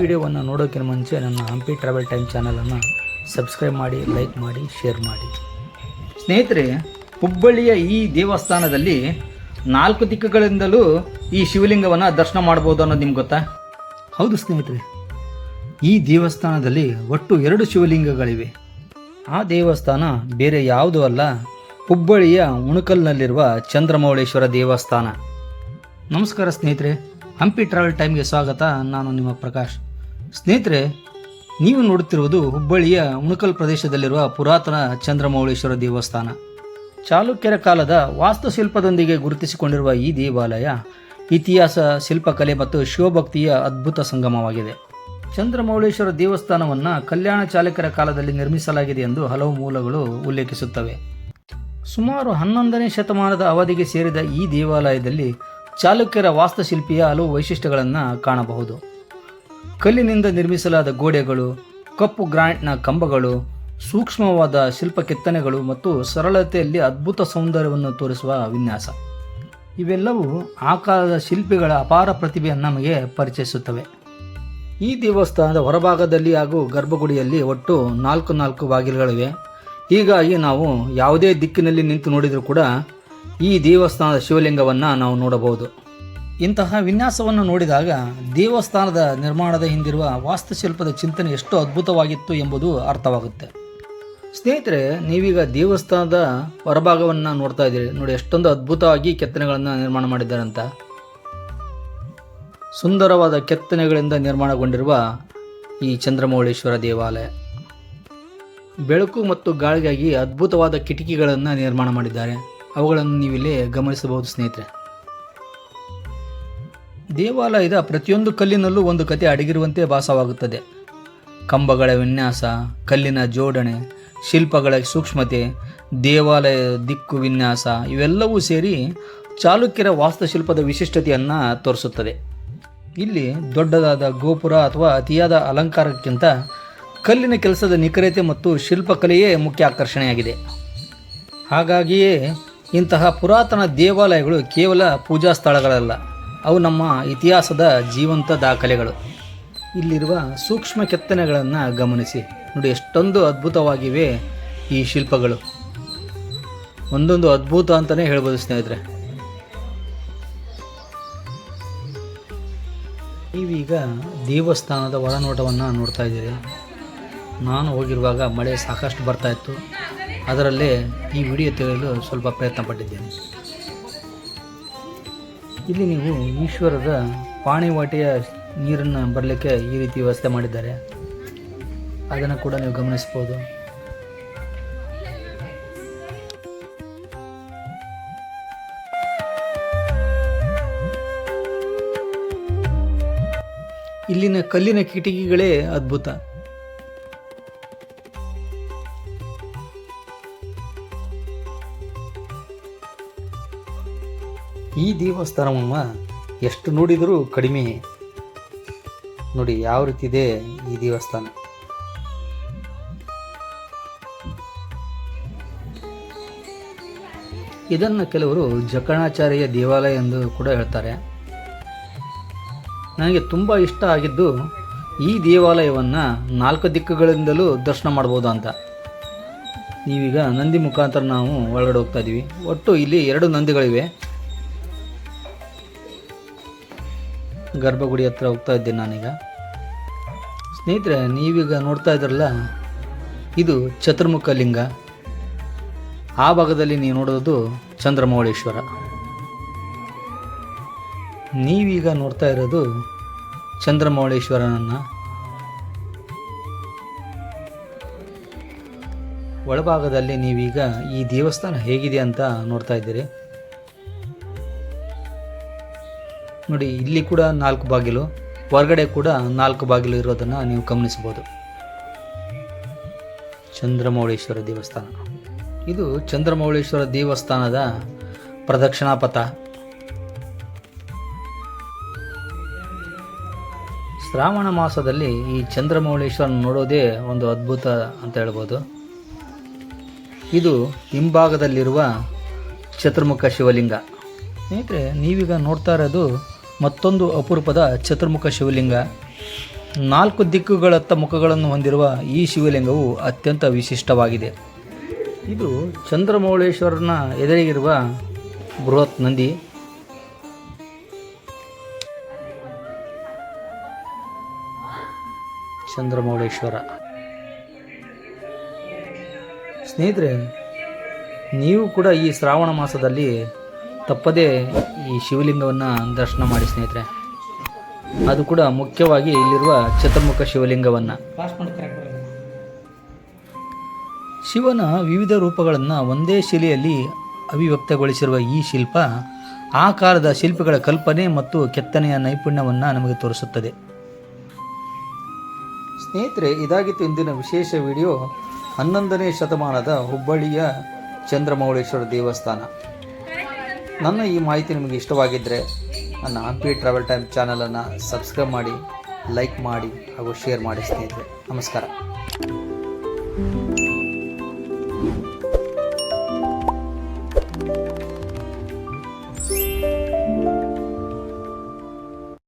ವಿಡಿಯೋವನ್ನು ನೋಡೋಕ್ಕಿಂತ ಮುಂಚೆ ನನ್ನ ಹಂಪಿ ಟ್ರಾವೆಲ್ ಟೈಮ್ ಚಾನಲನ್ನು ಸಬ್ಸ್ಕ್ರೈಬ್ ಮಾಡಿ, ಲೈಕ್ ಮಾಡಿ, ಶೇರ್ ಮಾಡಿ. ಸ್ನೇಹಿತರೆ, ಹುಬ್ಬಳ್ಳಿಯ ಈ ದೇವಸ್ಥಾನದಲ್ಲಿ 4 ದಿಕ್ಕುಗಳಿಂದಲೂ ಈ ಶಿವಲಿಂಗವನ್ನು ದರ್ಶನ ಮಾಡ್ಬೋದು ಅನ್ನೋದು ನಿಮ್ಗೆ ಗೊತ್ತಾ? ಹೌದು ಸ್ನೇಹಿತರೆ, ಈ ದೇವಸ್ಥಾನದಲ್ಲಿ ಒಟ್ಟು 2 ಶಿವಲಿಂಗಗಳಿವೆ. ಆ ದೇವಸ್ಥಾನ ಬೇರೆ ಯಾವುದೂ ಅಲ್ಲ, ಹುಬ್ಬಳ್ಳಿಯ ಉಣಕಲ್ನಲ್ಲಿರುವ ಚಂದ್ರಮೌಳೇಶ್ವರ ದೇವಸ್ಥಾನ. ನಮಸ್ಕಾರ ಸ್ನೇಹಿತರೆ, ಹಂಪಿ ಟ್ರಾವೆಲ್ ಟೈಮ್ಗೆ ಸ್ವಾಗತ. ನಾನು ನಿಮ್ಮ ಪ್ರಕಾಶ್. ಸ್ನೇಹಿತರೆ, ನೀವು ನೋಡುತ್ತಿರುವುದು ಹುಬ್ಬಳ್ಳಿಯ ಉಣಕಲ್ ಪ್ರದೇಶದಲ್ಲಿರುವ ಪುರಾತನ ಚಂದ್ರಮೌಳೇಶ್ವರ ದೇವಸ್ಥಾನ. ಚಾಲುಕ್ಯರ ಕಾಲದ ವಾಸ್ತುಶಿಲ್ಪದೊಂದಿಗೆ ಗುರುತಿಸಿಕೊಂಡಿರುವ ಈ ದೇವಾಲಯ ಇತಿಹಾಸ, ಶಿಲ್ಪಕಲೆ ಮತ್ತು ಶಿವಭಕ್ತಿಯ ಅದ್ಭುತ ಸಂಗಮವಾಗಿದೆ. ಚಂದ್ರಮೌಳೇಶ್ವರ ದೇವಸ್ಥಾನವನ್ನು ಕಲ್ಯಾಣ ಚಾಲುಕ್ಯರ ಕಾಲದಲ್ಲಿ ನಿರ್ಮಿಸಲಾಗಿದೆ ಎಂದು ಹಲವು ಮೂಲಗಳು ಉಲ್ಲೇಖಿಸುತ್ತವೆ. ಸುಮಾರು 11ನೇ ಶತಮಾನದ ಅವಧಿಗೆ ಸೇರಿದ ಈ ದೇವಾಲಯದಲ್ಲಿ ಚಾಲುಕ್ಯರ ವಾಸ್ತುಶಿಲ್ಪಿಯ ಹಲವು ವೈಶಿಷ್ಟ್ಯಗಳನ್ನು ಕಾಣಬಹುದು. ಕಲ್ಲಿನಿಂದ ನಿರ್ಮಿಸಲಾದ ಗೋಡೆಗಳು, ಕಪ್ಪು ಗ್ರಾನೈಟ್ನ ಕಂಬಗಳು, ಸೂಕ್ಷ್ಮವಾದ ಶಿಲ್ಪ ಕೆತ್ತನೆಗಳು ಮತ್ತು ಸರಳತೆಯಲ್ಲಿ ಅದ್ಭುತ ಸೌಂದರ್ಯವನ್ನು ತೋರಿಸುವ ವಿನ್ಯಾಸ, ಇವೆಲ್ಲವೂ ಆ ಕಾಲದ ಶಿಲ್ಪಿಗಳ ಅಪಾರ ಪ್ರತಿಭೆಯನ್ನು ನಮಗೆ ಪರಿಚಯಿಸುತ್ತವೆ. ಈ ದೇವಸ್ಥಾನದ ಹೊರಭಾಗದಲ್ಲಿ ಹಾಗೂ ಗರ್ಭಗುಡಿಯಲ್ಲಿ ಒಟ್ಟು 4 ಬಾಗಿಲುಗಳಿವೆ. ಹೀಗಾಗಿ ನಾವು ಯಾವುದೇ ದಿಕ್ಕಿನಲ್ಲಿ ನಿಂತು ನೋಡಿದರೂ ಕೂಡ ಈ ದೇವಸ್ಥಾನದ ಶಿವಲಿಂಗವನ್ನು ನಾವು ನೋಡಬಹುದು. ಇಂತಹ ವಿನ್ಯಾಸವನ್ನು ನೋಡಿದಾಗ ದೇವಸ್ಥಾನದ ನಿರ್ಮಾಣದ ಹಿಂದಿರುವ ವಾಸ್ತುಶಿಲ್ಪದ ಚಿಂತನೆ ಎಷ್ಟು ಅದ್ಭುತವಾಗಿತ್ತು ಎಂಬುದು ಅರ್ಥವಾಗುತ್ತೆ. ಸ್ನೇಹಿತರೆ, ನೀವೀಗ ದೇವಸ್ಥಾನದ ಹೊರಭಾಗವನ್ನು ನೋಡ್ತಾ ಇದ್ದೀರಿ. ನೋಡಿ, ಎಷ್ಟೊಂದು ಅದ್ಭುತವಾಗಿ ಕೆತ್ತನೆಗಳನ್ನು ನಿರ್ಮಾಣ ಮಾಡಿದ್ದಾರೆ ಅಂತ. ಸುಂದರವಾದ ಕೆತ್ತನೆಗಳಿಂದ ನಿರ್ಮಾಣಗೊಂಡಿರುವ ಈ ಚಂದ್ರಮೌಳೇಶ್ವರ ದೇವಾಲಯ, ಬೆಳಕು ಮತ್ತು ಗಾಳಿಗಾಗಿ ಅದ್ಭುತವಾದ ಕಿಟಕಿಗಳನ್ನು ನಿರ್ಮಾಣ ಮಾಡಿದ್ದಾರೆ. ಅವುಗಳನ್ನು ನೀವಿಲ್ಲಿ ಗಮನಿಸಬಹುದು. ಸ್ನೇಹಿತರೆ, ದೇವಾಲಯದ ಪ್ರತಿಯೊಂದು ಕಲ್ಲಿನಲ್ಲೂ ಒಂದು ಕತೆ ಅಡಗಿರುವಂತೆ ಭಾಸವಾಗುತ್ತದೆ. ಕಂಬಗಳ ವಿನ್ಯಾಸ, ಕಲ್ಲಿನ ಜೋಡಣೆ, ಶಿಲ್ಪಗಳ ಸೂಕ್ಷ್ಮತೆ, ದೇವಾಲಯ ದಿಕ್ಕು ವಿನ್ಯಾಸ ಇವೆಲ್ಲವೂ ಸೇರಿ ಚಾಲುಕ್ಯರ ವಾಸ್ತುಶಿಲ್ಪದ ವಿಶಿಷ್ಟತೆಯನ್ನು ತೋರಿಸುತ್ತದೆ. ಇಲ್ಲಿ ದೊಡ್ಡದಾದ ಗೋಪುರ ಅಥವಾ ಅತಿಯಾದ ಅಲಂಕಾರಕ್ಕಿಂತ ಕಲ್ಲಿನ ಕೆಲಸದ ನಿಖರತೆ ಮತ್ತು ಶಿಲ್ಪಕಲೆಯೇ ಮುಖ್ಯ ಆಕರ್ಷಣೆಯಾಗಿದೆ. ಹಾಗಾಗಿಯೇ ಇಂತಹ ಪುರಾತನ ದೇವಾಲಯಗಳು ಕೇವಲ ಪೂಜಾ ಸ್ಥಳಗಳಲ್ಲ, ಅವು ನಮ್ಮ ಇತಿಹಾಸದ ಜೀವಂತ ದಾಖಲೆಗಳು. ಇಲ್ಲಿರುವ ಸೂಕ್ಷ್ಮ ಕೆತ್ತನೆಗಳನ್ನು ಗಮನಿಸಿ. ನೋಡಿ, ಎಷ್ಟೊಂದು ಅದ್ಭುತವಾಗಿವೆ ಈ ಶಿಲ್ಪಗಳು. ಒಂದೊಂದು ಅದ್ಭುತ ಅಂತಲೇ ಹೇಳ್ಬೋದು ಸ್ನೇಹಿತರೆ. ನೀವೀಗ ದೇವಸ್ಥಾನದ ಒಳನೋಟವನ್ನು ನೋಡ್ತಾ ಇದ್ದೀರಿ. ನಾನು ಹೋಗಿರುವಾಗ ಮಳೆ ಸಾಕಷ್ಟು ಬರ್ತಾಯಿತ್ತು. ಅದರಲ್ಲೇ ಈ ವಿಡಿಯೋ ತೆಗೆಯಲು ಸ್ವಲ್ಪ ಪ್ರಯತ್ನ ಪಟ್ಟಿದ್ದೇನೆ. ಇಲ್ಲಿ ನೀವು ಈಶ್ವರದ ಪಾಣಿವಾಟಿಯ ನೀರನ್ನು ಬರಲಿಕ್ಕೆ ಈ ರೀತಿ ವ್ಯವಸ್ಥೆ ಮಾಡಿದ್ದಾರೆ. ಅದನ್ನು ಕೂಡ ನೀವು ಗಮನಿಸ್ಬೋದು. ಇಲ್ಲಿನ ಕಲ್ಲಿನ ಕಿಟಕಿಗಳೇ ಅದ್ಭುತ. ಈ ದೇವಸ್ಥಾನವನ್ನು ಎಷ್ಟು ನೋಡಿದರೂ ಕಡಿಮೆ. ನೋಡಿ ಯಾವ ರೀತಿ ಇದೆ ಈ ದೇವಸ್ಥಾನ. ಇದನ್ನು ಕೆಲವರು ಜಕಣಾಚಾರ್ಯ ದೇವಾಲಯ ಎಂದು ಕೂಡ ಹೇಳ್ತಾರೆ. ನನಗೆ ತುಂಬ ಇಷ್ಟ ಆಗಿದ್ದು ಈ ದೇವಾಲಯವನ್ನು 4 ದಿಕ್ಕುಗಳಿಂದಲೂ ದರ್ಶನ ಮಾಡ್ಬೋದು ಅಂತ. ನೀವೀಗ ನಂದಿ ಮುಖಾಂತರ ನಾವು ಒಳಗಡೆ ಹೋಗ್ತಾ ಇದ್ದೀವಿ. ಒಟ್ಟು ಇಲ್ಲಿ 2 ನಂದಿಗಳಿವೆ. ಗರ್ಭಗುಡಿ ಹತ್ರ ಹೋಗ್ತಾ ಇದ್ದೀನಿ ನಾನೀಗ. ಸ್ನೇಹಿತರೆ, ನೀವೀಗ ನೋಡ್ತಾ ಇದ್ರಲ್ಲ, ಇದು ಚತುರ್ಮುಖ ಲಿಂಗ. ಆ ಭಾಗದಲ್ಲಿ ನೀವು ನೋಡೋದು ಚಂದ್ರಮೌಳೇಶ್ವರ. ನೀವೀಗ ನೋಡ್ತಾ ಇರೋದು ಚಂದ್ರಮೌಳೇಶ್ವರನನ್ನು. ಒಳಭಾಗದಲ್ಲಿ ನೀವೀಗ ಈ ದೇವಸ್ಥಾನ ಹೇಗಿದೆ ಅಂತ ನೋಡ್ತಾ ಇದ್ದೀರಿ. ನೋಡಿ, ಇಲ್ಲಿ ಕೂಡ 4 ಬಾಗಿಲು, ಹೊರಗಡೆ ಕೂಡ 4 ಬಾಗಿಲು ಇರೋದನ್ನು ನೀವು ಗಮನಿಸಬಹುದು. ಚಂದ್ರಮೌಳೇಶ್ವರ ದೇವಸ್ಥಾನ. ಇದು ಚಂದ್ರಮೌಳೇಶ್ವರ ದೇವಸ್ಥಾನದ ಪ್ರದಕ್ಷಿಣಾ ಪಥ. ಶ್ರಾವಣ ಮಾಸದಲ್ಲಿ ಈ ಚಂದ್ರಮೌಳೇಶ್ವರನ ನೋಡೋದೇ ಒಂದು ಅದ್ಭುತ ಅಂತ ಹೇಳ್ಬೋದು. ಇದು ಹಿಂಭಾಗದಲ್ಲಿರುವ ಚತುರ್ಮುಖ ಶಿವಲಿಂಗ. ಸ್ನೇಹಿತರೆ, ನೀವೀಗ ನೋಡ್ತಾ ಇರೋದು ಮತ್ತೊಂದು ಅಪರೂಪದ ಚತುರ್ಮುಖ ಶಿವಲಿಂಗ. 4 ದಿಕ್ಕುಗಳತ್ತ ಮುಖಗಳನ್ನು ಹೊಂದಿರುವ ಈ ಶಿವಲಿಂಗವು ಅತ್ಯಂತ ವಿಶಿಷ್ಟವಾಗಿದೆ. ಇದು ಚಂದ್ರಮೌಳೇಶ್ವರನ ಎದುರಿಗಿರುವ ಬೃಹತ್ ನಂದಿ. ಚಂದ್ರಮೌಳೇಶ್ವರ. ಸ್ನೇಹಿತರೆ, ನೀವು ಕೂಡ ಈ ಶ್ರಾವಣ ಮಾಸದಲ್ಲಿ ತಪ್ಪದೇ ಈ ಶಿವಲಿಂಗವನ್ನು ದರ್ಶನ ಮಾಡಿ ಸ್ನೇಹಿತರೆ. ಅದು ಕೂಡ ಮುಖ್ಯವಾಗಿ ಇಲ್ಲಿರುವ ಚತುರ್ಮುಖ ಶಿವಲಿಂಗವನ್ನು. ಶಿವನ ವಿವಿಧ ರೂಪಗಳನ್ನು ಒಂದೇ ಶಿಲೆಯಲ್ಲಿ ಅಭಿವ್ಯಕ್ತಗೊಳಿಸಿರುವ ಈ ಶಿಲ್ಪ ಆ ಕಾಲದ ಶಿಲ್ಪಿಗಳ ಕಲ್ಪನೆ ಮತ್ತು ಕೆತ್ತನೆಯ ನೈಪುಣ್ಯವನ್ನು ನಮಗೆ ತೋರಿಸುತ್ತದೆ. ಸ್ನೇಹಿತರೆ, ಇದಾಗಿತ್ತು ಇಂದಿನ ವಿಶೇಷ ವಿಡಿಯೋ. 11ನೇ ಶತಮಾನದ ಹುಬ್ಬಳ್ಳಿಯ ಚಂದ್ರಮೌಳೇಶ್ವರ ದೇವಸ್ಥಾನ. ನನ್ನ ಈ ಮಾಹಿತಿ ನಿಮಗೆ ಇಷ್ಟವಾಗಿದ್ದರೆ ನನ್ನ ಹಂಪಿ ಟ್ರಾವೆಲ್ ಟೈಮ್ ಚಾನಲನ್ನು ಸಬ್ಸ್ಕ್ರೈಬ್ ಮಾಡಿ, ಲೈಕ್ ಮಾಡಿ ಹಾಗೂ ಶೇರ್ ಮಾಡಿ ಸ್ನೇಹಿತರೆ. ನಮಸ್ಕಾರ.